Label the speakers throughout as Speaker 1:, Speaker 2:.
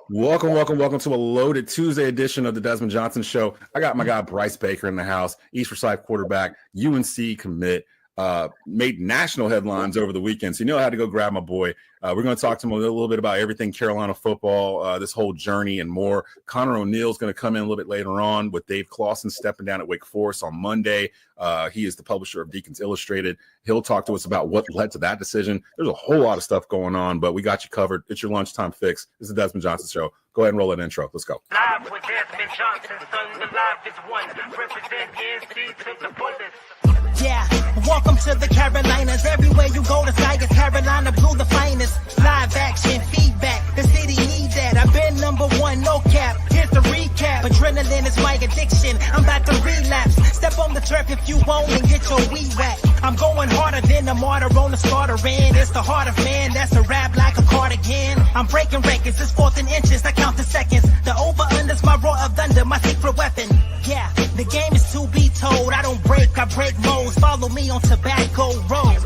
Speaker 1: Welcome to a loaded Tuesday edition of the Desmond Johnson Show. I got my guy Bryce Baker in the house, East Forsyth quarterback, UNC commit, made national headlines over the weekend. So you know I had to go grab my boy. We're going to talk to him a little bit about everything Carolina football, this whole journey and more. Conor O'Neill's going to come in a little bit later on with Dave Clawson stepping down at Wake Forest on Monday. He is the publisher of Deacons Illustrated. He'll talk to us about what led to that decision. There's a whole lot of stuff going on, but we got you covered. It's your lunchtime fix. This is the Desmond Johnson Show. Go ahead and roll that intro. Let's go.
Speaker 2: Live with Desmond Johnson, son, the live is one. Represent NC to the fullest.
Speaker 3: Yeah, welcome to the Carolinas. Everywhere you go, the sky is Carolina blue, the finest. Live action, feedback, the city needs that. I've been number one, no cap. Here's the recap. Adrenaline is my addiction. I'm about to relapse. Step on the turf if you won't and get your weed whack. I'm going harder than a martyr on the starter end. It's the heart of man, that's a rap like a cardigan. I'm breaking records, it's 4th and inches, I count the seconds. The over-under's my roar of thunder, my secret weapon. Yeah, the game is to be told. I don't break, I break modes. Follow me on Tobacco Road.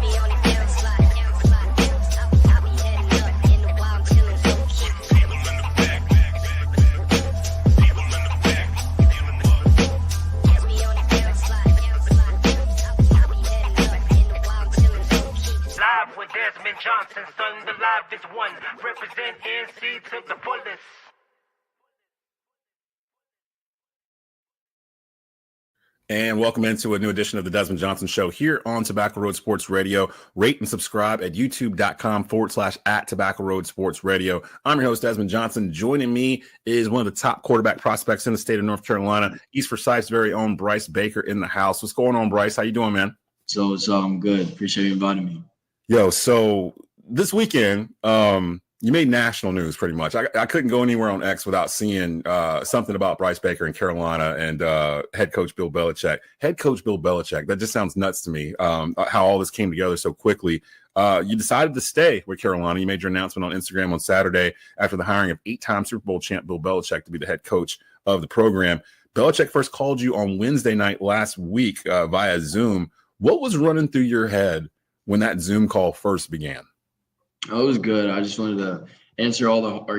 Speaker 2: Live with Desmond Johnson, son, the live is one. Represent NC to the fullest.
Speaker 1: And welcome into a new edition of the Desmond Johnson Show here on Tobacco Road Sports Radio. Rate and subscribe at youtube.com/at Tobacco Road Sports Radio. I'm your host, Desmond Johnson. Joining me is one of the top quarterback prospects in the state of North Carolina, East Forsyth's very own Bryce Baker in the house. What's going on, Bryce? How you doing, man?
Speaker 4: So I'm good. Appreciate you inviting me.
Speaker 1: Yo, so this weekend, you made national news pretty much. I couldn't go anywhere on X without seeing something about Bryce Baker in Carolina and head coach Bill Belichick. Head coach Bill Belichick, that just sounds nuts to me, how all this came together so quickly. You decided to stay with Carolina. You made your announcement on Instagram on Saturday after the hiring of 8-time Super Bowl champ Bill Belichick to be the head coach of the program. Belichick first called you on Wednesday night last week via Zoom. What was running through your head when that Zoom call first began?
Speaker 4: Oh, it was good. I just wanted to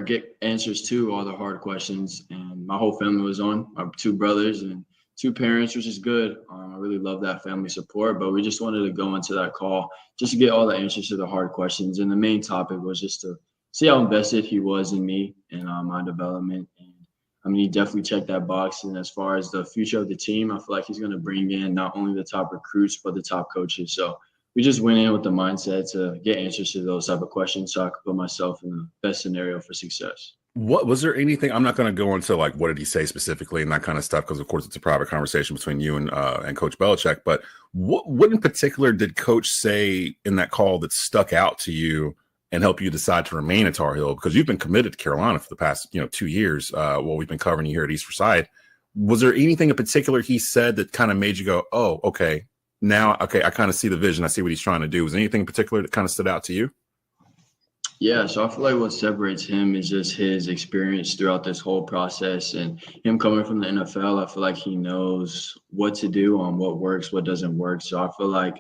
Speaker 4: get answers to all the hard questions. And my whole family was on. My 2 brothers and 2 parents, which is good. I really love that family support. But we just wanted to go into that call just to get all the answers to the hard questions. And the main topic was just to see how invested he was in me and my development. And I mean, he definitely checked that box. And as far as the future of the team, I feel like he's going to bring in not only the top recruits, but the top coaches. So we just went in with the mindset to get answers to those type of questions so I could put myself in the best scenario for success.
Speaker 1: What was there anything? I'm not going to go into like what did he say specifically and that kind of stuff because of course it's a private conversation between you and Coach Belichick. But what in particular did Coach say in that call that stuck out to you and help you decide to remain at Tar Heel? Because you've been committed to Carolina for the past 2 years while we've been covering you here at East Forsyth. Was there anything in particular he said that kind of made you go, oh, okay? Now, okay, I kind of see the vision. I see what he's trying to do. Was there anything in particular that kind of stood out to you?
Speaker 4: Yeah, so I feel like what separates him is just his experience throughout this whole process. And him coming from the NFL, I feel like he knows what to do on what works, what doesn't work. So I feel like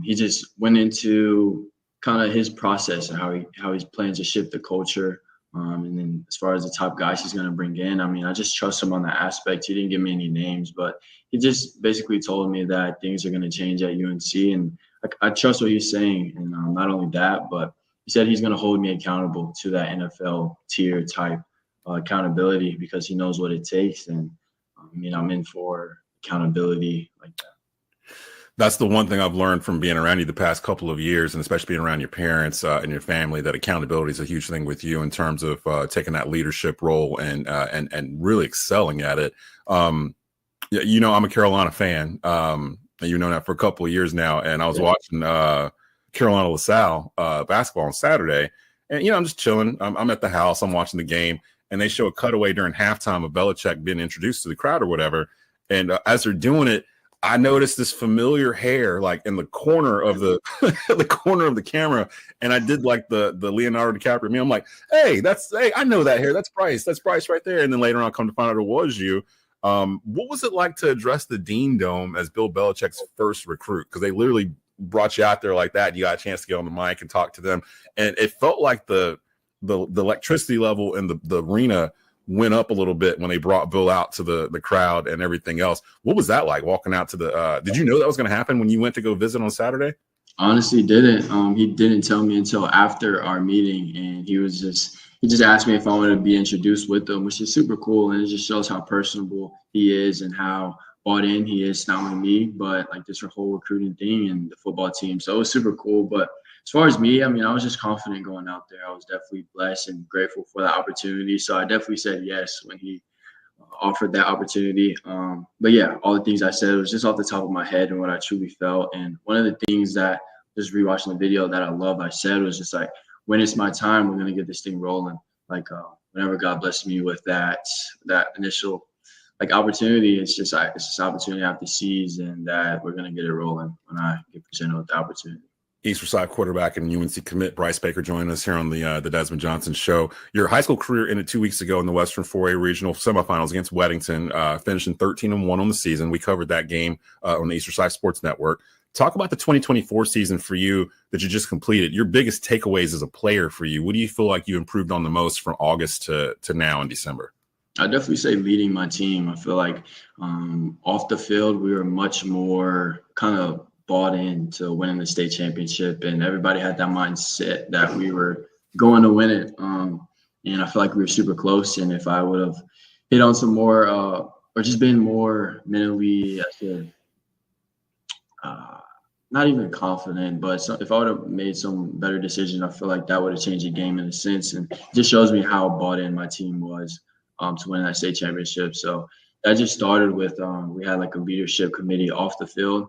Speaker 4: he just went into kind of his process and how he's planning to shift the culture. And then as far as the top guys he's going to bring in, I mean, I just trust him on that aspect. He didn't give me any names, but he just basically told me that things are going to change at UNC. And I trust what he's saying. And not only that, but he said he's going to hold me accountable to that NFL tier type accountability because he knows what it takes. And I mean, I'm in for accountability like that.
Speaker 1: That's the one thing I've learned from being around you the past couple of years, and especially being around your parents and your family, that accountability is a huge thing with you in terms of taking that leadership role and really excelling at it. I'm a Carolina fan. You've known that for a couple of years now, and I was watching Carolina LaSalle basketball on Saturday, and I'm just chilling. I'm at the house. I'm watching the game, and they show a cutaway during halftime of Belichick being introduced to the crowd or whatever. And as they're doing it, I noticed this familiar hair like in the corner of the the corner of the camera, and I did like the Leonardo DiCaprio meme. I'm like, hey, I know that hair. That's Bryce right there. And then later on, come to find out it was you. What was it like to address the Dean Dome as Bill Belichick's first recruit? Because they literally brought you out there like that. You got a chance to get on the mic and talk to them, and it felt like the the electricity level in the arena went up a little bit when they brought Bill out to the crowd and everything else. What was that like walking out to the did you know that was going to happen when you went to go visit on Saturday?
Speaker 4: Honestly, didn't. He didn't tell me until after our meeting, and he just asked me if I wanted to be introduced with them, which is super cool, and it just shows how personable he is and how bought in he is, not only me, but like this whole recruiting thing and the football team. So it was super cool. But as far as me, I mean, I was just confident going out there. I was definitely blessed and grateful for the opportunity. So I definitely said yes when he offered that opportunity. But yeah, all the things I said was just off the top of my head and what I truly felt. And one of the things that just rewatching the video that I said was just like, when it's my time, we're going to get this thing rolling. Like whenever God blessed me with that initial like opportunity, it's just opportunity I have to seize, and that we're going to get it rolling when I get presented with the opportunity.
Speaker 1: East Forsyth quarterback and UNC commit Bryce Baker joining us here on the Desmond Johnson Show. Your high school career ended 2 weeks ago in the Western 4A regional semifinals against Weddington, finishing 13-1 on the season. We covered that game on the East Forsyth Sports Network. Talk about the 2024 season for you that you just completed. Your biggest takeaways as a player for you. What do you feel like you improved on the most from August to now in December?
Speaker 4: I definitely say leading my team. I feel like off the field, we were much more kind of bought into winning the state championship, and everybody had that mindset that we were going to win it. And I feel like we were super close. And if I would have hit on some more or just been more mentally, not even confident, but if I would have made some better decisions, I feel like that would have changed the game in a sense. And it just shows me how bought in my team was to win that state championship. So that just started with we had like a leadership committee off the field.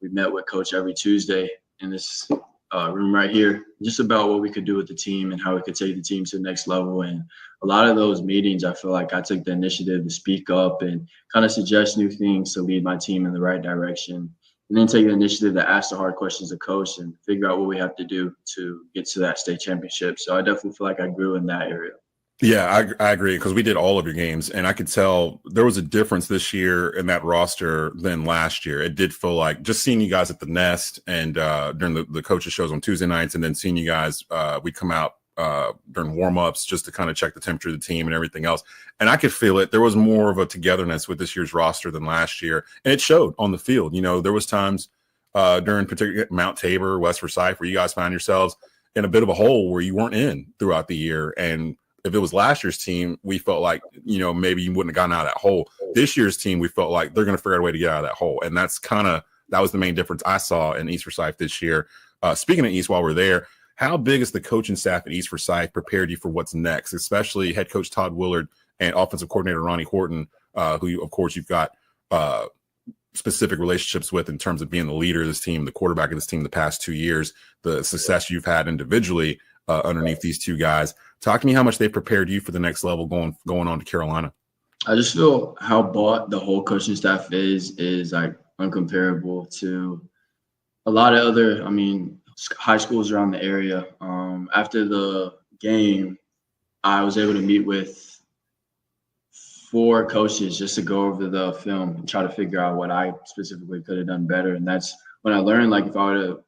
Speaker 4: We met with coach every Tuesday in this room right here, just about what we could do with the team and how we could take the team to the next level. And a lot of those meetings, I feel like I took the initiative to speak up and kind of suggest new things to lead my team in the right direction. And then take the initiative to ask the hard questions of coach and figure out what we have to do to get to that state championship. So I definitely feel like I grew in that area.
Speaker 1: Yeah, I agree, because we did all of your games, and I could tell there was a difference this year in that roster than last year. It did feel like just seeing you guys at the Nest and during the coaches shows on Tuesday nights, and then seeing you guys, we come out during warm-ups just to kind of check the temperature of the team and everything else. And I could feel it. There was more of a togetherness with this year's roster than last year, and it showed on the field. You know, there was times during particular Mount Tabor, West Forsyth, where you guys found yourselves in a bit of a hole where you weren't in throughout the year. And if it was last year's team, we felt like, you know, maybe you wouldn't have gotten out of that hole. This year's team, we felt like they're going to figure out a way to get out of that hole. And that was the main difference I saw in East Forsyth this year. Speaking of East, while we're there, how big is the coaching staff at East Forsyth prepared you for what's next, especially head coach Todd Willard and offensive coordinator Ronnie Horton, who, of course, you've got specific relationships with in terms of being the leader of this team, the quarterback of this team the past 2 years, the success you've had individually underneath these two guys. Talk to me how much they prepared you for the next level going on to Carolina.
Speaker 4: I just feel how bought the whole coaching staff is like uncomparable to a lot of other, high schools around the area. After the game, I was able to meet with 4 coaches just to go over the film and try to figure out what I specifically could have done better. And that's when I learned, like, if I were to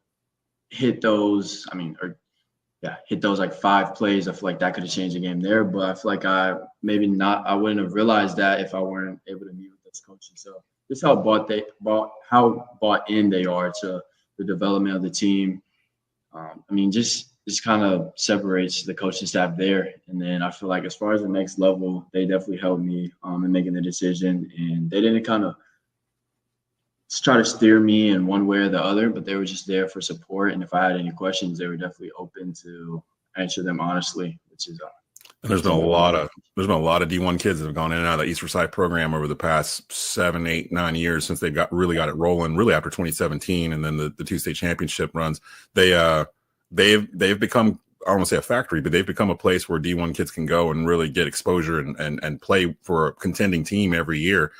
Speaker 4: hit those, hit those like 5 plays, I feel like that could have changed the game there. But I feel like I wouldn't have realized that if I weren't able to meet with those coaches. So just how bought in they are to the development of the team. Just kind of separates the coaching staff there. And then I feel like as far as the next level, they definitely helped me in making the decision. And they didn't kind of try to steer me in one way or the other, but they were just there for support. And if I had any questions, they were definitely open to answer them honestly, which is
Speaker 1: and there's been a lot of D1 kids that have gone in and out of the East Forsyth program over the past 7, 8, 9 years since they've really got it rolling, really after 2017 and then the 2 state championship runs. They've become, I don't want to say a factory, but they've become a place where D1 kids can go and really get exposure and play for a contending team every year.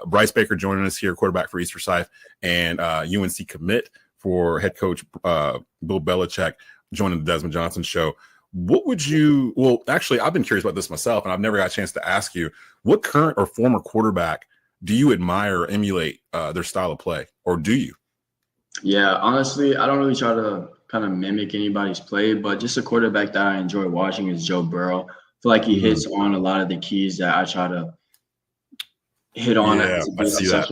Speaker 1: Bryce Baker joining us here, quarterback for East Forsyth, and UNC commit for head coach Bill Belichick joining the Desmond Johnson Show. What would you – well, actually, I've been curious about this myself, and I've never got a chance to ask you, what current or former quarterback do you admire or emulate their style of play, or do you?
Speaker 4: Yeah, honestly, I don't really try to kind of mimic anybody's play, but just a quarterback that I enjoy watching is Joe Burrow. I feel like he hits on a lot of the keys that I try to hit on.
Speaker 1: Yeah, I see that.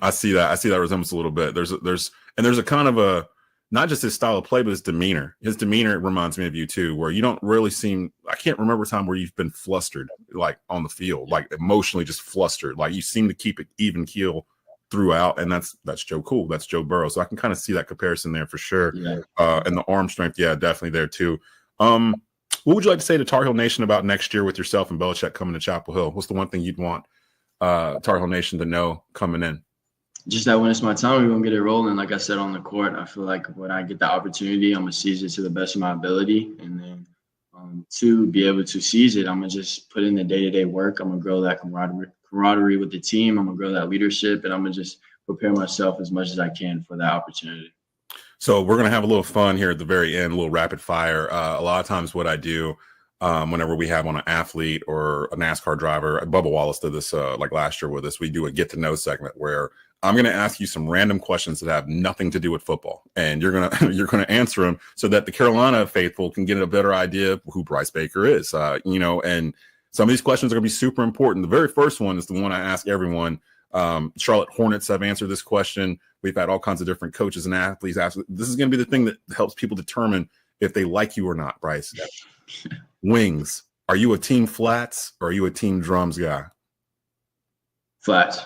Speaker 1: I see that. I see that resemblance a little bit. There's a kind of a, not just his style of play, but his demeanor. His demeanor reminds me of you too, where you don't really seem, I can't remember a time where you've been flustered, like on the field, like emotionally just flustered. Like you seem to keep it even keel throughout. And that's Joe Cool. That's Joe Burrow. So I can kind of see that comparison there for sure.
Speaker 4: Yeah.
Speaker 1: And the arm strength. Yeah, definitely there too. What would you like to say to Tar Heel Nation about next year with yourself and Belichick coming to Chapel Hill? What's the one thing you'd want Tar Heel Nation to know coming in?
Speaker 4: Just that when it's my time, we're going to get it rolling. Like I said on the court, I feel like when I get the opportunity, I'm going to seize it to the best of my ability. And then to be able to seize it, I'm going to just put in the day-to-day work. I'm going to grow that camaraderie with the team. I'm going to grow that leadership, and I'm going to just prepare myself as much as I can for that opportunity.
Speaker 1: So we're going to have a little fun here at the very end, a little rapid fire. A lot of times what I do whenever we have on an athlete or a NASCAR driver, Bubba Wallace did this like last year with us, we do a get to know segment where I'm going to ask you some random questions that have nothing to do with football, and you're going to answer them so that the Carolina faithful can get a better idea of who Bryce Baker is. And some of these questions are going to be super important. The very first one is the one I ask everyone. Charlotte Hornets have answered this question. We've had all kinds of different coaches and athletes ask. This is going to be the thing that helps people determine if they like you or not, Bryce. Wings. Are you a team flats or are you a team drums guy?
Speaker 4: Flats.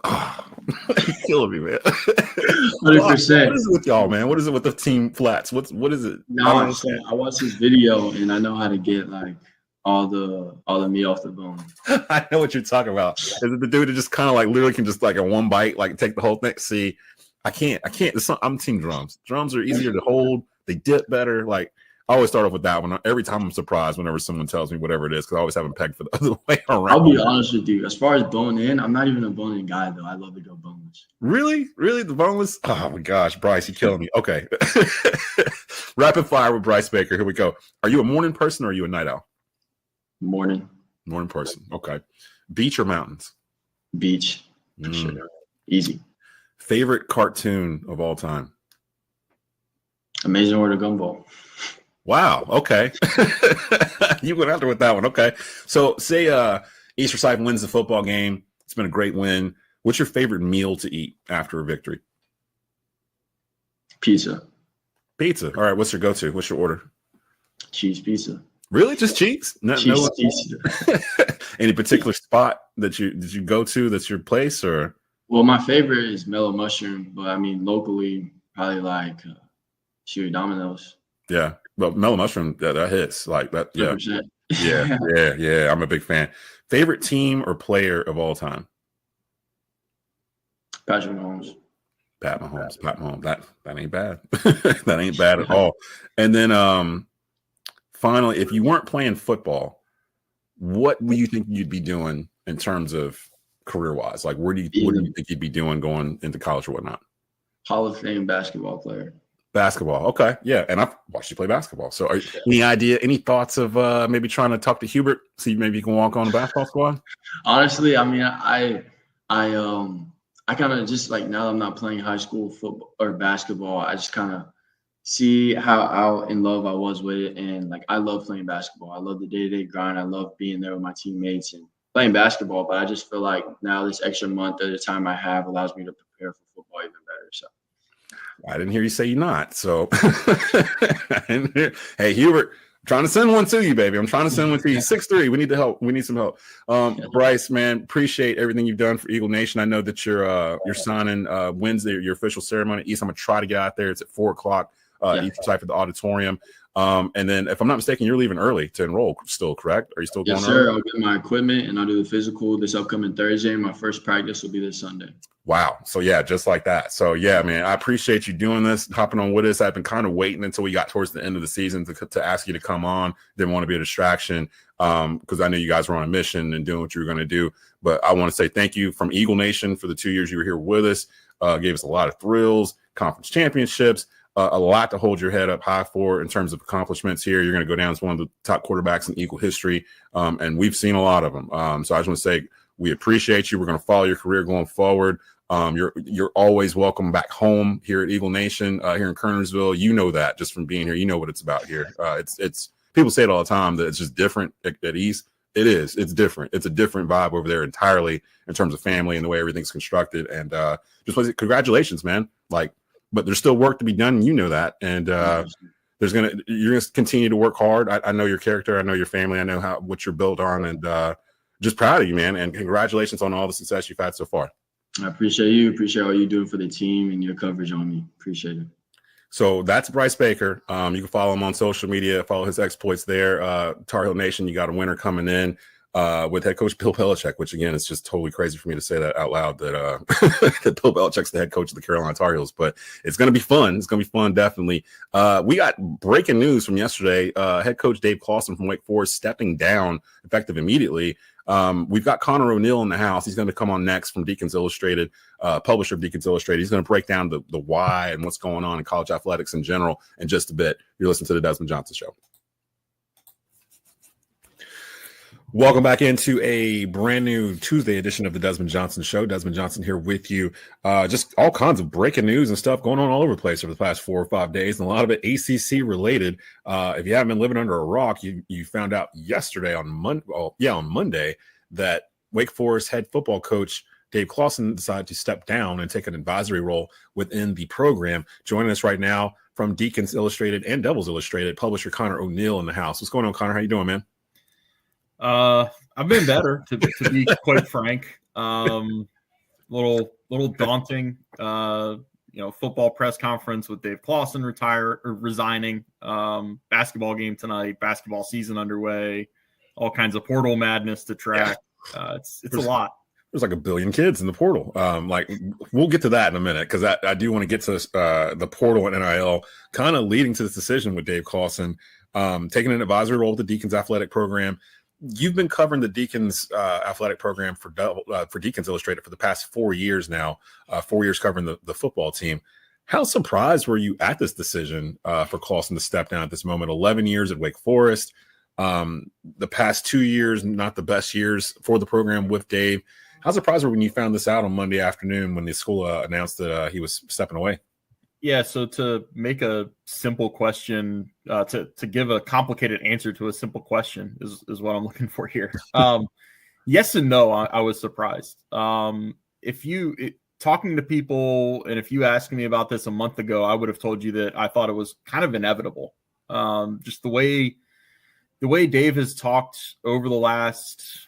Speaker 1: Oh, you're killing me, man.
Speaker 4: 100%.
Speaker 1: What is it with y'all, man? What is it with the team flats? What is it?
Speaker 4: No, I watched this video and I know how to get like all the meat off the bone.
Speaker 1: I know what you're talking about. Is it the dude that just kind of like literally can just like in one bite, like take the whole thing? See, I can't. I'm team drums. Drums are easier to hold. They dip better. Like I always start off with that one. Every time I'm surprised whenever someone tells me whatever it is, because I always have them pegged for the other way around.
Speaker 4: I'll be honest with you. As far as bone in, I'm not even a bone in guy though. I love to go boneless.
Speaker 1: Really? The boneless? Oh my gosh, Bryce, you're killing me. Okay. Rapid fire with Bryce Baker. Here we go. Are you a morning person or are you a night owl?
Speaker 4: Morning
Speaker 1: person. Okay. Beach or mountains?
Speaker 4: Beach. For sure. Easy.
Speaker 1: Favorite cartoon of all time?
Speaker 4: Amazing World of Gumball.
Speaker 1: Wow. Okay. You went after with that one. Okay. So say East Forsyth wins the football game. It's been a great win. What's your favorite meal to eat after a victory?
Speaker 4: Pizza.
Speaker 1: All right. What's your go-to? What's your order?
Speaker 4: Cheese pizza.
Speaker 1: Really? Just cheese?
Speaker 4: Cheese pizza.
Speaker 1: Any particular spot that you go to that's your place or?
Speaker 4: Well, my favorite is Mellow Mushroom, but I mean locally probably like Domino's.
Speaker 1: Yeah. But Mellow Mushroom, that hits like that. Yeah.
Speaker 4: 100%.
Speaker 1: Yeah. I'm a big fan. Favorite team or player of all time?
Speaker 4: Patrick Mahomes.
Speaker 1: Pat Mahomes. That ain't bad. That ain't bad at all. And then finally, if you weren't playing football, what do you think you'd be doing in terms of career-wise? Like, what do you think you'd be doing going into college or whatnot?
Speaker 4: Hall of Fame basketball player.
Speaker 1: Basketball. Okay. Yeah. And I've watched you play basketball. So any thoughts of maybe trying to talk to Hubert, see maybe you can walk on the basketball squad?
Speaker 4: Honestly, I mean, I kind of just like now that I'm not playing high school football or basketball, I just kind of see how in love I was with it. And like, I love playing basketball. I love the day-to-day grind. I love being there with my teammates and playing basketball. But I just feel like now this extra month at a time I have allows me to prepare for football even better. So
Speaker 1: I didn't hear you say you're not. So hey, Hubert, I'm trying to send one to you, baby. I'm trying to send one to you. 6'3". We need the help. We need some help. Bryce, man, appreciate everything you've done for Eagle Nation. I know that you're signing Wednesday, your official ceremony at East. I'm gonna try to get out there. It's at 4:00. East Forsyth at the auditorium. And then if I'm not mistaken, you're leaving early to enroll still, correct? Are you still going?
Speaker 4: Yes, sir. I'll get my equipment and I'll do the physical this upcoming Thursday. My first practice will be this Sunday.
Speaker 1: Wow. So yeah, just like that. So yeah, man, I appreciate you doing this, hopping on with us. I've been kind of waiting until we got towards the end of the season to ask you to come on. Didn't want to be a distraction because I knew you guys were on a mission and doing what you were going to do. But I want to say thank you from Eagle Nation for the 2 years you were here with us. Gave us a lot of thrills, conference championships, a lot to hold your head up high for in terms of accomplishments here. You're going to go down as one of the top quarterbacks in Eagle history, and we've seen a lot of them. So I just want to say we appreciate you. We're going to follow your career going forward. You're always welcome back home here at Eagle Nation, here in Kernersville. You know that just from being here. You know what it's about here. It's people say it all the time that it's just different at East. It is. It's different. It's a different vibe over there entirely in terms of family and the way everything's constructed. And congratulations, man. Like, but there's still work to be done. You know that. And you're gonna continue to work hard. I know your character. I know your family. I know what you're built on, and just proud of you, man. And congratulations on all the success you've had so far.
Speaker 4: I appreciate you. Appreciate all you doing for the team and your coverage on me. Appreciate it.
Speaker 1: So that's Bryce Baker. You can follow him on social media, follow his exploits there. Tar Heel Nation, you got a winner coming in with head coach Bill Belichick, which, again, it's just totally crazy for me to say that out loud, that, that Bill Belichick's the head coach of the Carolina Tar Heels. But it's going to be fun. It's going to be fun, definitely. We got breaking news from yesterday. Head coach Dave Clawson from Wake Forest stepping down, effective immediately. We've got Conor O'Neill in the house. He's going to come on next from Deacons Illustrated, publisher of Deacons Illustrated. He's going to break down the why and what's going on in college athletics in general in just a bit. You're listening to the Desmond Johnson Show. Welcome back into a brand new Tuesday edition of the Desmond Johnson Show. Desmond Johnson here with you. Just all kinds of breaking news and stuff going on all over the place over the past 4 or 5 days, and a lot of it ACC related. If you haven't been living under a rock, you found out yesterday on Monday that Wake Forest head football coach Dave Clawson decided to step down and take an advisory role within the program. Joining us right now from Deacons Illustrated and Devils Illustrated, publisher Conor O'Neill in the house. What's going on, Conor? How you doing, man?
Speaker 5: I've been better to be quite frank. Little daunting. Football press conference with Dave Clawson resigning. Basketball game tonight. Basketball season underway. All kinds of portal madness to track. It's a lot.
Speaker 1: There's like 1 billion kids in the portal. We'll get to that in a minute, because I do want to get to the portal and NIL, kind of leading to this decision with Dave Clawson taking an advisory role with the Deacons athletic program. You've been covering the Deacons athletic program for Deacons Illustrated for the past 4 years now, 4 years covering the football team. How surprised were you at this decision for Clawson to step down at this moment? 11 years at Wake Forest. The past 2 years, not the best years for the program with Dave. How surprised were you when you found this out on Monday afternoon when the school announced that he was stepping away?
Speaker 5: Yeah, so to make a simple question, to give a complicated answer to a simple question is what I'm looking for here. Yes and no, I was surprised. Talking to people, and if you asked me about this a month ago, I would have told you that I thought it was kind of inevitable. Just the way Dave has talked over the last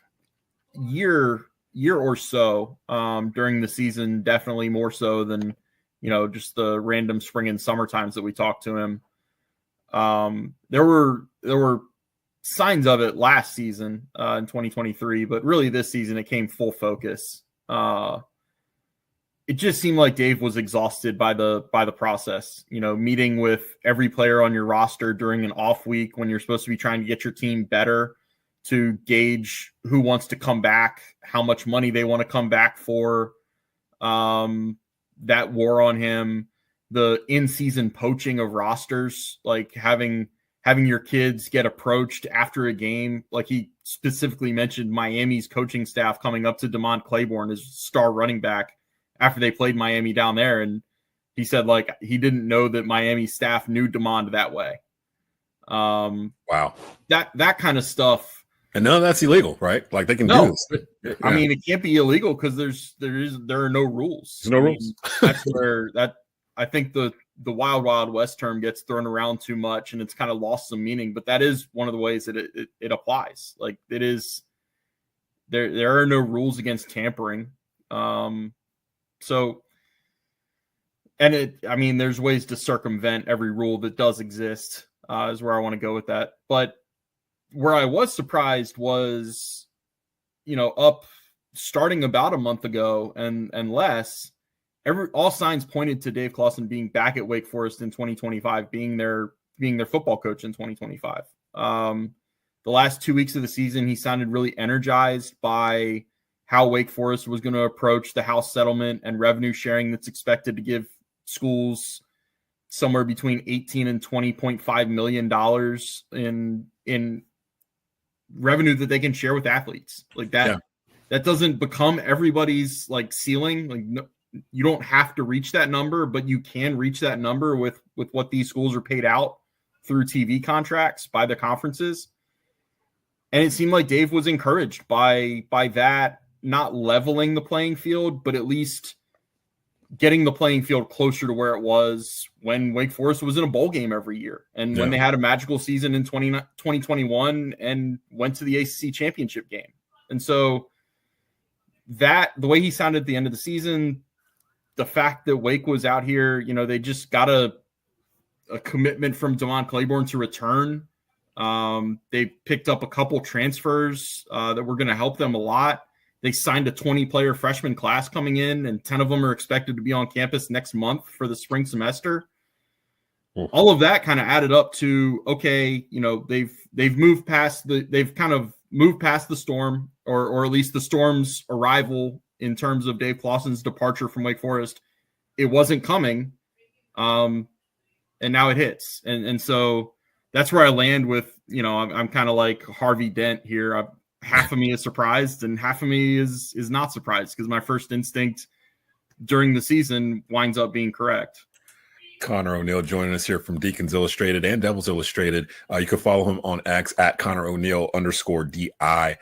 Speaker 5: year or so during the season, definitely more so than just the random spring and summer times that we talked to him. There were signs of it last season in 2023, but really this season it came full focus. It just seemed like Dave was exhausted by the process, meeting with every player on your roster during an off week when you're supposed to be trying to get your team better, to gauge who wants to come back, how much money they want to come back for. That wore on him, the in-season poaching of rosters, like having your kids get approached after a game. Like he specifically mentioned Miami's coaching staff coming up to DeMond Claiborne, his star running back, after they played Miami down there. And he said, like, he didn't know that Miami staff knew DeMond that way.
Speaker 1: Wow.
Speaker 5: That kind of stuff.
Speaker 1: And none of that's illegal, right? Like they can do this.
Speaker 5: Yeah. I mean, it can't be illegal because there are no rules.
Speaker 1: There's no rules.
Speaker 5: That's where I think the wild west term gets thrown around too much, and it's kind of lost some meaning. But that is one of the ways that it applies. Like it is, there are no rules against tampering. There's ways to circumvent every rule that does exist. Is where I want to go with that, but. Where I was surprised was, up starting about a month ago and less, all signs pointed to Dave Clawson being back at Wake Forest in 2025, being their football coach in 2025. The last 2 weeks of the season, he sounded really energized by how Wake Forest was going to approach the house settlement and revenue sharing that's expected to give schools somewhere between $18 and $20.5 million in revenue that they can share with athletes. Like that, That doesn't become everybody's like ceiling. Like you don't have to reach that number, but you can reach that number with what these schools are paid out through TV contracts by the conferences. And it seemed like Dave was encouraged by that, not leveling the playing field, but at least getting the playing field closer to where it was when Wake Forest was in a bowl game every year. And when they had a magical season in 2021 and went to the ACC championship game. And so the way he sounded at the end of the season, the fact that Wake was out here, they just got a commitment from Devon Claiborne to return. They picked up a couple transfers that were going to help them a lot. They signed a 20-player freshman class coming in, and 10 of them are expected to be on campus next month for the spring semester. All of that kind of added up to, okay, they've moved past they've kind of moved past the storm, or at least the storm's arrival in terms of Dave Clawson's departure from Wake Forest. It wasn't coming, and now it hits. And so that's where I land with, I'm kind of like Harvey Dent here. Half of me is surprised and half of me is not surprised, because my first instinct during the season winds up being correct.
Speaker 1: Conor O'Neill joining us here from Deacons Illustrated and Devils Illustrated. You can follow him on X at Conor O'Neill _DI. I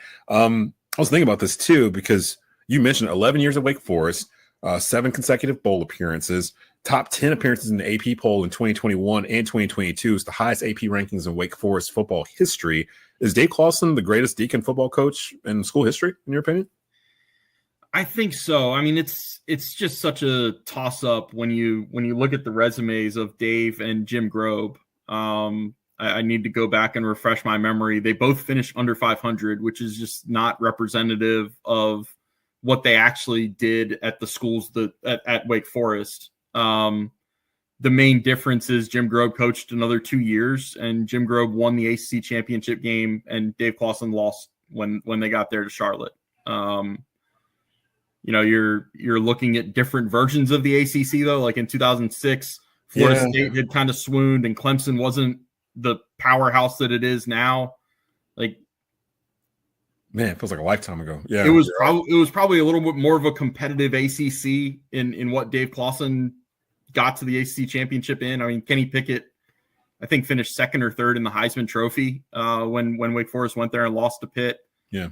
Speaker 1: was thinking about this too, because you mentioned 11 years at Wake Forest, 7 consecutive bowl appearances, top 10 appearances in the AP poll in 2021 and 2022 is the highest AP rankings in Wake Forest football history. Is Dave Clawson the greatest Deacon football coach in school history, in your opinion?
Speaker 5: I think so. I mean, it's just such a toss-up when you look at the resumes of Dave and Jim Grobe. I need to go back and refresh my memory. They both finished under 500, which is just not representative of what they actually did at the schools at Wake Forest. The main difference is Jim Grobe coached another 2 years, and Jim Grobe won the ACC championship game, and Dave Clawson lost when they got there to Charlotte. You're looking at different versions of the ACC though. Like in 2006, Florida State had kind of swooned, and Clemson wasn't the powerhouse that it is now. Like,
Speaker 1: man, it feels like a lifetime ago. Yeah,
Speaker 5: it was probably a little bit more of a competitive ACC in what Dave Clawson got to the ACC championship in. I mean, Kenny Pickett, I think, finished second or third in the Heisman Trophy when Wake Forest went there and lost to Pitt.
Speaker 1: Yeah.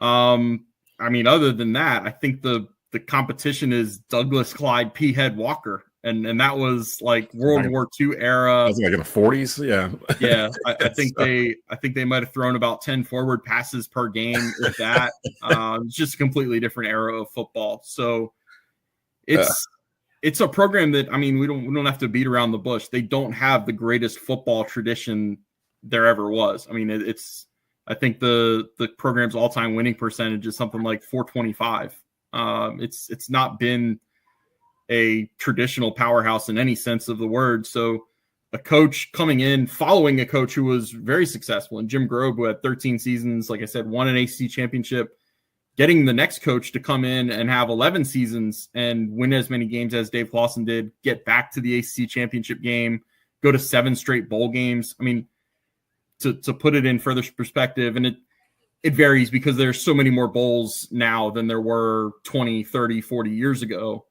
Speaker 5: I mean, other than that, I think the competition is Douglas Clyde P. Head Walker. And that was like World War II era.
Speaker 1: That was like in the 40s. Yeah.
Speaker 5: Yeah. I think they might have thrown about 10 forward passes per game with that. It's just a completely different era of football. So it's a program that, I mean, we don't have to beat around the bush. They don't have the greatest football tradition there ever was. I mean, I think the program's all-time winning percentage is something like 425. It's not been a traditional powerhouse in any sense of the word. So a coach coming in, following a coach who was very successful, and Jim Grobe, who had 13 seasons, like I said, won an ACC championship, getting the next coach to come in and have 11 seasons and win as many games as Dave Clawson did, get back to the ACC championship game, go to 7 straight bowl games. I mean, to put it in further perspective, and it varies because there's so many more bowls now than there were 20, 30, 40 years ago.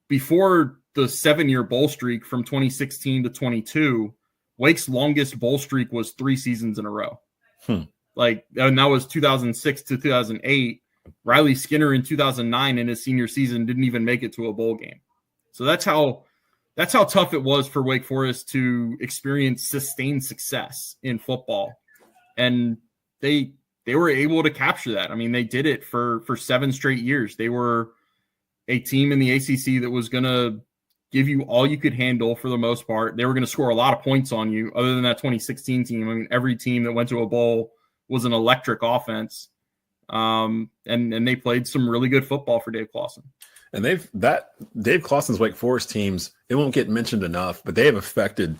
Speaker 5: Before the 7-year bowl streak from 2016 to 22, Wake's longest bowl streak was 3 seasons in a row. And that was 2006 to 2008. Riley Skinner in 2009 in his senior season didn't even make it to a bowl game. So that's how tough it was for Wake Forest to experience sustained success in football. And they were able to capture that. I mean, they did it for 7 straight years. They were a team in the ACC that was going to give you all you could handle for the most part. They were going to score a lot of points on you. Other than that 2016 team, I mean, every team that went to a bowl was an electric offense. And they played some really good football for Dave Clawson.
Speaker 1: And Dave Clawson's Wake Forest teams, it won't get mentioned enough, but they have affected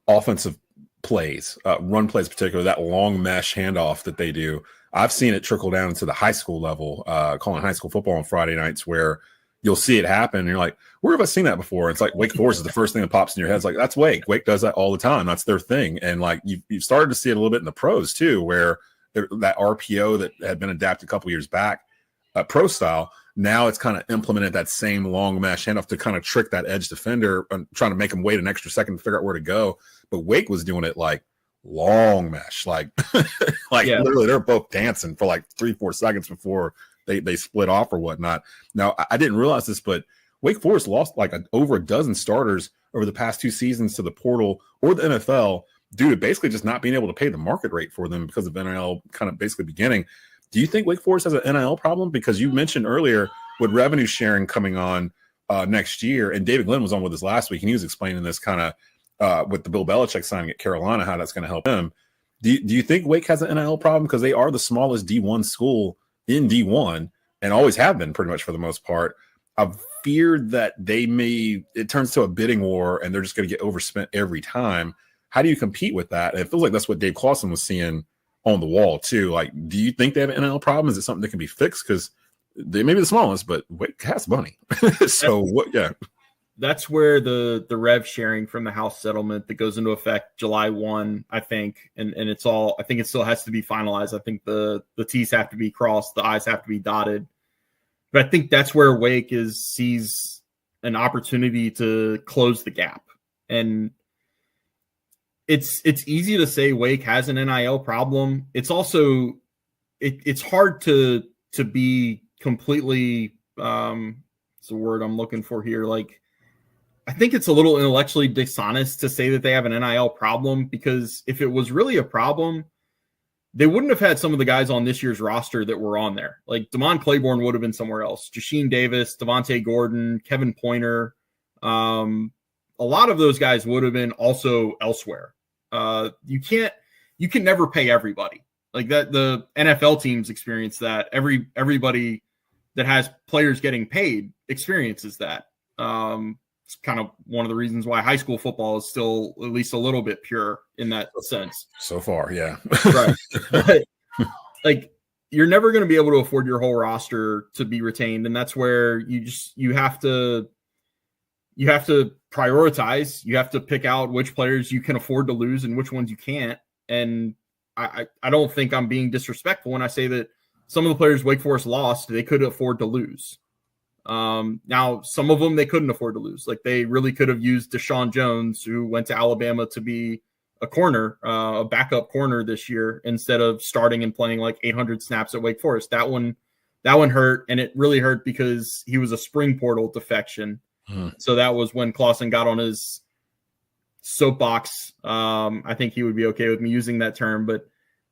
Speaker 1: offensive plays, run plays in particular, that long mesh handoff that they do. I've seen it trickle down to the high school level, calling high school football on Friday nights, where you'll see it happen. And you're like, where have I seen that before? It's like Wake Forest is the first thing that pops in your head. It's like, that's Wake. Wake does that all the time. That's their thing. And like you've started to see it a little bit in the pros too, where that RPO that had been adapted a couple years back, pro style, Now it's kind of implemented that same long mesh handoff to kind of trick that edge defender and trying to make him wait an extra second to figure out where to go. But Wake was doing it like long mesh, like literally they're both dancing for like 3-4 seconds before they split off or whatnot. Now, I didn't realize this, but Wake Forest lost like over a dozen starters over the past 2 seasons to the portal or the NFL due to basically just not being able to pay the market rate for them because of NIL kind of basically beginning. Do you think Wake Forest has an NIL problem? Because you mentioned earlier with revenue sharing coming on next year, and David Glenn was on with us last week, and he was explaining this kind of with the Bill Belichick signing at Carolina, how that's going to help him. Do you think Wake has an NIL problem? Because they are the smallest D1 school in D1 and always have been pretty much for the most part. I've feared that it turns to a bidding war and they're just going to get overspent every time. How do you compete with that? And it feels like that's what Dave Clawson was seeing on the wall too. Like, do you think they have an NIL problem? Is it something that can be fixed? Because they may be the smallest, but Wake has money. So what? Yeah,
Speaker 5: that's where the rev sharing from the House settlement that goes into effect July 1, I think, and it's all. I think it still has to be finalized. I think the T's have to be crossed, the I's have to be dotted. But I think that's where Wake sees an opportunity to close the gap. And it's easy to say Wake has an NIL problem. It's also it's hard to be completely it's the word I'm looking for here. Like, I think it's a little intellectually dishonest to say that they have an NIL problem, because if it was really a problem, they wouldn't have had some of the guys on this year's roster that were on there. Like Damon Claiborne would have been somewhere else. Jasheen Davis, Devontae Gordon, Kevin Pointer. A lot of those guys would have been also elsewhere. You can never pay everybody like that. The NFL teams experience that. Everybody that has players getting paid experiences that. It's kind of one of the reasons why high school football is still at least a little bit pure in that sense.
Speaker 1: So far, yeah.
Speaker 5: Right. But, like, you're never going to be able to afford your whole roster to be retained. And that's where you have to prioritize. You have to pick out which players you can afford to lose and which ones you can't. And I don't think I'm being disrespectful when I say that some of the players Wake Forest lost, they could afford to lose. Now, some of them they couldn't afford to lose. Like, they really could have used Deshaun Jones, who went to Alabama to be a corner, a backup corner this year, instead of starting and playing like 800 snaps at Wake Forest. That one hurt, and it really hurt because he was a spring portal defection. So that was when Clawson got on his soapbox. I think he would be okay with me using that term, but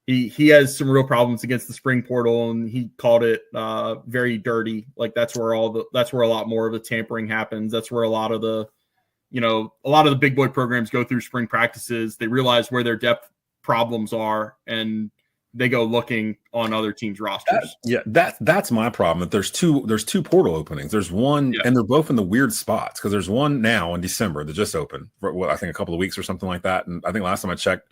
Speaker 5: he has some real problems against the spring portal, and he called it very dirty. Like, that's where a lot more of the tampering happens. That's where a lot of the big boy programs go through spring practices. They realize where their depth problems are, and they go looking on other teams' rosters.
Speaker 1: That's my problem. That there's two portal openings. There's one, and they're both in the weird spots, because there's one now in December that just opened for I think a couple of weeks or something like that. And I think last time I checked,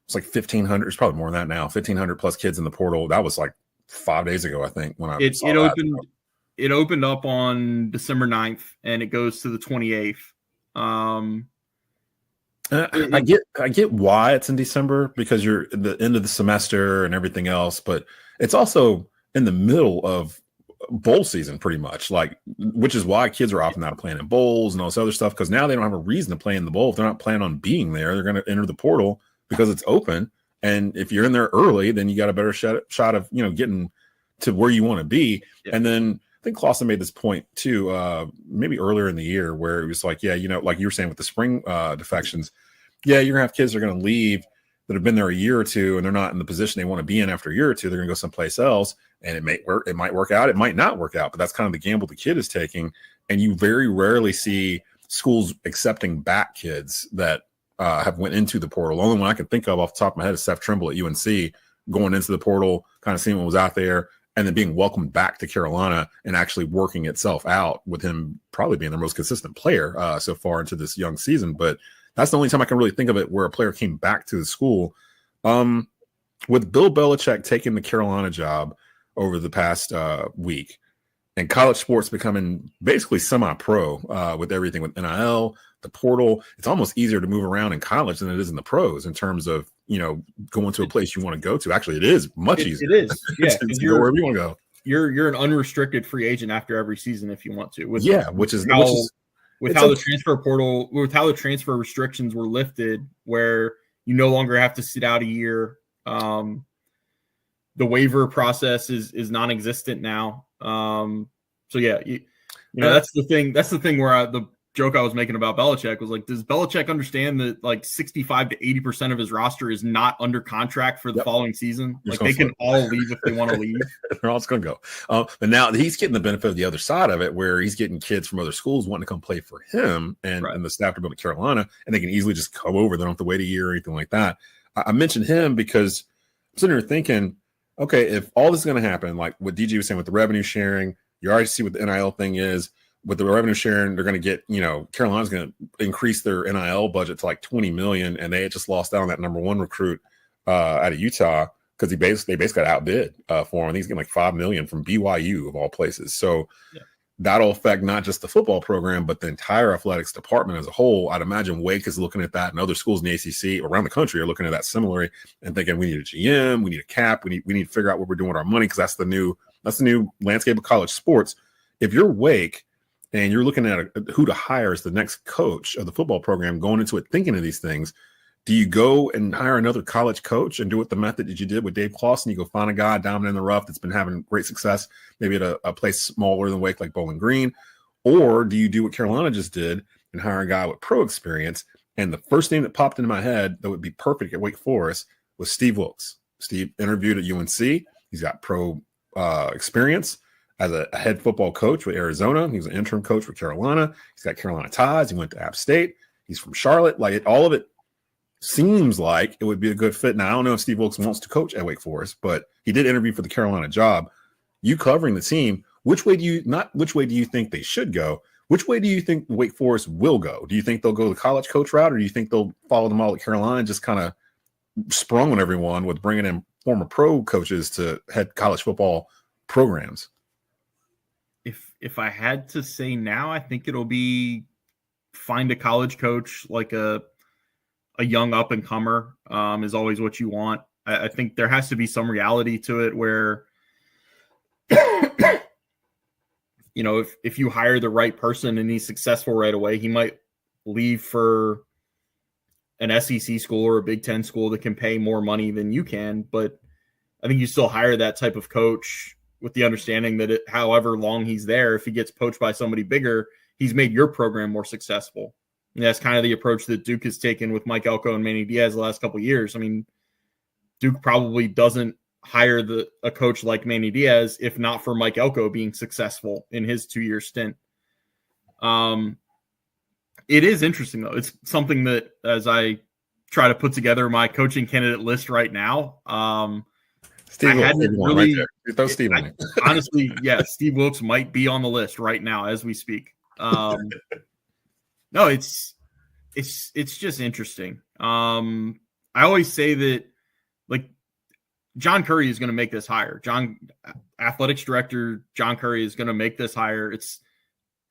Speaker 1: it's like 1,500. It's probably more than that now. 1,500 plus kids in the portal. That was like 5 days ago, I think. When
Speaker 5: it opened up on December 9th, and it goes to the 28th.
Speaker 1: I get why it's in December, because you're at the end of the semester and everything else, but it's also in the middle of bowl season pretty much, like, which is why kids are opting out of playing in bowls and all this other stuff, because now they don't have a reason to play in the bowl. If they're not planning on being there, they're going to enter the portal because it's open. And if you're in there early, then you got a better shot of, getting to where you want to be. Yeah. And then I think Clawson made this point too, maybe earlier in the year, where it was like, like you were saying with the spring defections, you're gonna have kids that are gonna leave that have been there a year or two, and they're not in the position they want to be in after a year or two. They're gonna go someplace else, and it might work out, it might not work out, but that's kind of the gamble the kid is taking. And you very rarely see schools accepting back kids that have went into the portal. The only one I can think of off the top of my head is Seth Trimble at UNC, going into the portal, kind of seeing what was out there, and then being welcomed back to Carolina and actually working itself out, with him probably being their most consistent player so far into this young season. But that's the only time I can really think of it where a player came back to the school. With Bill Belichick taking the Carolina job over the past week, and college sports becoming basically semi-pro with everything with NIL, the portal, it's almost easier to move around in college than it is in the pros in terms of, going to a place you want to go to. Actually, it is much easier.
Speaker 5: It is. Yeah.
Speaker 1: to go wherever you want to go.
Speaker 5: you're an unrestricted free agent after every season if you want to. With
Speaker 1: how
Speaker 5: the transfer portal, with how the transfer restrictions were lifted, where you no longer have to sit out a year. The waiver process is non-existent now. So yeah, that's the thing. That's the thing where the joke I was making about Belichick was like, does Belichick understand that like 65 to 80% of his roster is not under contract for the following season? Like they can all leave if they want to leave.
Speaker 1: They're all just going to go. But now he's getting the benefit of the other side of it, where he's getting kids from other schools wanting to come play for him and the staff to build at Carolina, and they can easily just come over. They don't have to wait a year or anything like that. I mentioned him because I'm sitting here thinking, okay, if all this is going to happen, like what DJ was saying with the revenue sharing, you already see what the NIL thing is. With the revenue sharing, they're going to get, Carolina's going to increase their NIL budget to like $20 million, and they had just lost out on that number one recruit out of Utah because they basically got outbid for him. He's getting like $5 million from BYU of all places. So that'll affect not just the football program, but the entire athletics department as a whole. I'd imagine Wake is looking at that, and other schools in the ACC around the country are looking at that similarly and thinking we need a GM, we need a cap, we need to figure out what we're doing with our money, because that's the new landscape of college sports. If you're Wake and you're looking at who to hire as the next coach of the football program, going into it thinking of these things, do you go and hire another college coach and do it the method that you did with Dave Clawson? You go find a guy dominant in the rough that's been having great success, maybe at a place smaller than Wake, like Bowling Green, or do you do what Carolina just did and hire a guy with pro experience? And the first name that popped into my head that would be perfect at Wake Forest was Steve Wilkes. Steve interviewed at UNC. He's got pro experience as a head football coach with Arizona. He was an interim coach with Carolina. He's got Carolina ties. He went to App State. He's from Charlotte. All of it seems like it would be a good fit. Now, I don't know if Steve Wilkes wants to coach at Wake Forest, but he did interview for the Carolina job. You covering the team, which way do you think they should go? Which way do you think Wake Forest will go? Do you think they'll go the college coach route, or do you think they'll follow the model at Carolina, just kind of sprung on everyone with bringing in former pro coaches to head college football programs?
Speaker 5: If I had to say now, I think it'll be find a college coach, like a young up and comer is always what you want. I think there has to be some reality to it where, if you hire the right person and he's successful right away, he might leave for an SEC school or a Big Ten school that can pay more money than you can. But I think you still hire that type of coach with the understanding that however long he's there, if he gets poached by somebody bigger, he's made your program more successful. And that's kind of the approach that Duke has taken with Mike Elko and Manny Diaz the last couple of years. I mean, Duke probably doesn't hire a coach like Manny Diaz if not for Mike Elko being successful in his 2-year stint. It is interesting, though. It's something that, as I try to put together my coaching candidate list right now,
Speaker 1: Steve Wilkes, throw Steve on it.
Speaker 5: Honestly, yeah, Steve Wilkes might be on the list right now as we speak. No, it's just interesting. I always say that, like, John Curry is going to make this hire. Athletics director John Curry is going to make this hire. It's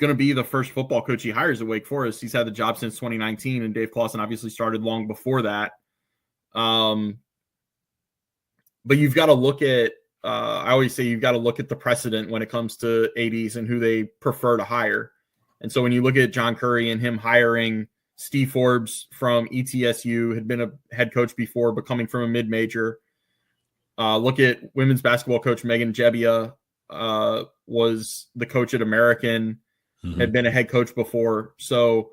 Speaker 5: going to be the first football coach he hires at Wake Forest. He's had the job since 2019, and Dave Clawson obviously started long before that. But you've got to look at, I always say you've got to look at the precedent when it comes to ADs and who they prefer to hire. And so when you look at John Curry and him hiring Steve Forbes from ETSU, had been a head coach before, but coming from a mid-major. Look at women's basketball coach Megan Jebbia, was the coach at American, had been a head coach before. So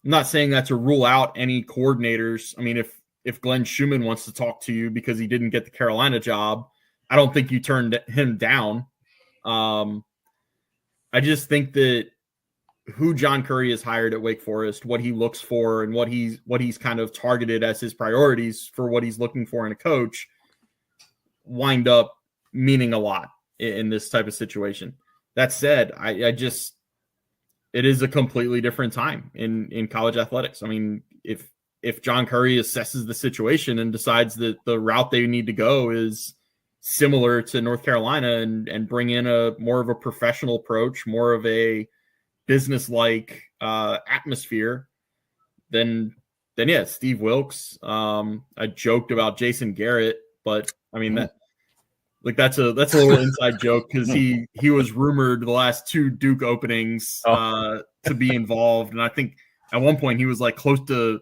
Speaker 5: I'm not saying that to rule out any coordinators. I mean, if Glenn Schumann wants to talk to you because he didn't get the Carolina job, I don't think you turned him down. I just think that who John Curry has hired at Wake Forest, what he looks for, and what he's kind of targeted as his priorities for what he's looking for in a coach wind up meaning a lot in this type of situation. That said, it is a completely different time in college athletics. I mean, if John Curry assesses the situation and decides that the route they need to go is similar to North Carolina and bring in a more of a professional approach, more of a business-like atmosphere, then yeah, Steve Wilkes. I joked about Jason Garrett, but I mean Like that's a little inside joke because he was rumored the last 2 Duke openings to be involved, and I think at one point he was like close to,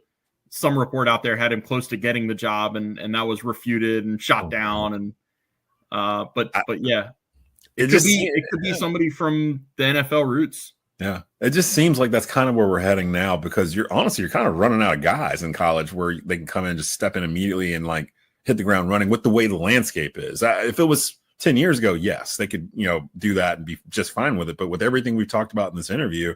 Speaker 5: some report out there had him close to getting the job, and that was refuted and shot down. And but yeah, it could be somebody from the NFL roots.
Speaker 1: Yeah, it just seems like that's kind of where we're heading now, because you're kind of running out of guys in college where they can come in and just step in immediately and like hit the ground running with the way the landscape is. If it was 10 years ago, yes, they could, do that and be just fine with it. But with everything we've talked about in this interview,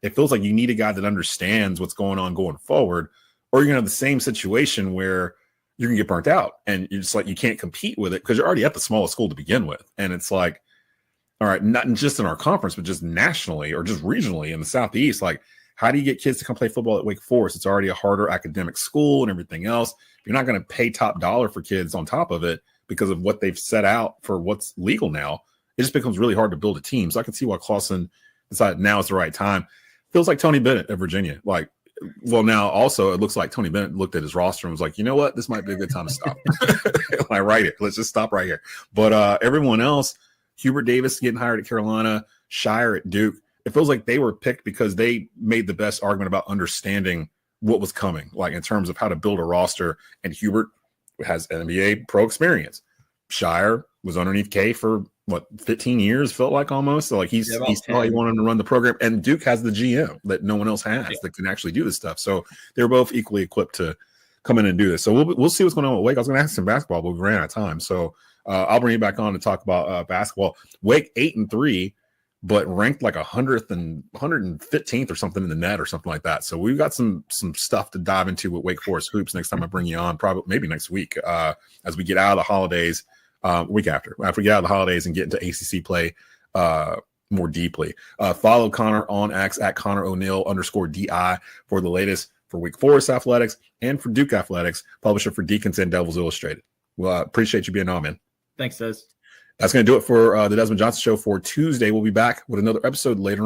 Speaker 1: it feels like you need a guy that understands what's going on going forward, or you're going to have the same situation where you're going to get burnt out and you're just like, you can't compete with it because you're already at the smallest school to begin with. And it's like, all right, not just in our conference, but just nationally or just regionally in the Southeast, like, how do you get kids to come play football at Wake Forest? It's already a harder academic school and everything else. You're not going to pay top dollar for kids on top of it because of what they've set out for what's legal now. It just becomes really hard to build a team. So I can see why Clawson decided now is the right time. Feels like Tony Bennett at Virginia. Like, well, now also it looks like Tony Bennett looked at his roster and was like, you know what? This might be a good time to stop. Like, right here. Let's just stop right here. But everyone else, Hubert Davis getting hired at Carolina, Shire at Duke, it feels like they were picked because they made the best argument about understanding what was coming, like in terms of how to build a roster. And Hubert has NBA pro experience. Shire was underneath K for 15 years, felt like almost. So like he's probably wanting to run the program. And Duke has the GM that no one else has that can actually do this stuff. So they're both equally equipped to come in and do this. So we'll see what's going on with Wake. I was going to ask some basketball, but we ran out of time. So I'll bring you back on to talk about basketball. Wake 8-3. But ranked like 100th and 115th or something in the net or something like that. So we've got some stuff to dive into with Wake Forest hoops next time I bring you on, probably maybe next week as we get out of the holidays, week after we get out of the holidays and get into ACC play more deeply. Follow Conor on X at Conor_O'Neill_DI for the latest for Wake Forest athletics and for Duke athletics, publisher for Deacons and Devils Illustrated. Well, appreciate you being on, man.
Speaker 5: Thanks, Des.
Speaker 1: That's going to do it for the Desmond Johnson Show for Tuesday. We'll be back with another episode later on.